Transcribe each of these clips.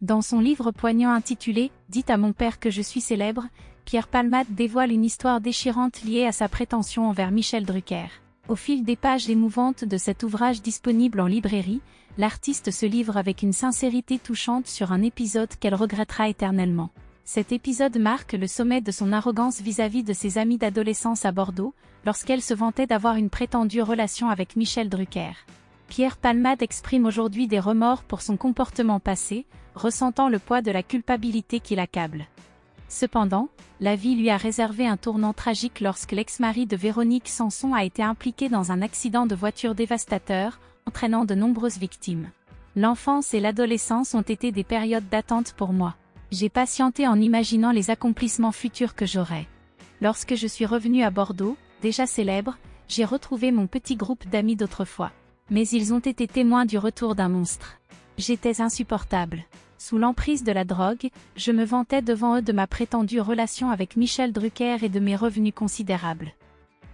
Dans son livre poignant intitulé « Dites à mon père que je suis célèbre », Pierre Palmade dévoile une histoire déchirante liée à sa prétention envers Michel Drucker. Au fil des pages émouvantes de cet ouvrage disponible en librairie, l'artiste se livre avec une sincérité touchante sur un épisode qu'elle regrettera éternellement. Cet épisode marque le sommet de son arrogance vis-à-vis de ses amis d'adolescence à Bordeaux, lorsqu'elle se vantait d'avoir une prétendue relation avec Michel Drucker. Pierre Palmade exprime aujourd'hui des remords pour son comportement passé, ressentant le poids de la culpabilité qui l'accable. Cependant, la vie lui a réservé un tournant tragique lorsque l'ex-mari de Véronique Sanson a été impliqué dans un accident de voiture dévastateur, entraînant de nombreuses victimes. L'enfance et l'adolescence ont été des périodes d'attente pour moi. J'ai patienté en imaginant les accomplissements futurs que j'aurais. Lorsque je suis revenue à Bordeaux, déjà célèbre, j'ai retrouvé mon petit groupe d'amis d'autrefois. Mais ils ont été témoins du retour d'un monstre. J'étais insupportable. Sous l'emprise de la drogue, je me vantais devant eux de ma prétendue relation avec Michel Drucker et de mes revenus considérables.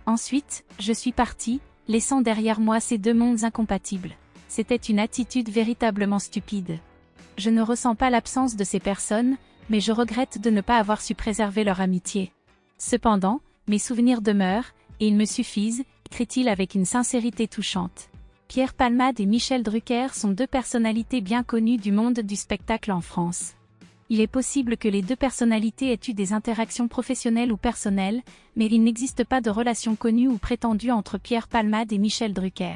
Ensuite, je suis partie, laissant derrière moi ces deux mondes incompatibles. C'était une attitude véritablement stupide. Je ne ressens pas l'absence de ces personnes, mais je regrette de ne pas avoir su préserver leur amitié. Cependant, mes souvenirs demeurent, et ils me suffisent, écrit-il avec une sincérité touchante. Pierre Palmade et Michel Drucker sont deux personnalités bien connues du monde du spectacle en France. Il est possible que les deux personnalités aient eu des interactions professionnelles ou personnelles, mais il n'existe pas de relation connue ou prétendue entre Pierre Palmade et Michel Drucker.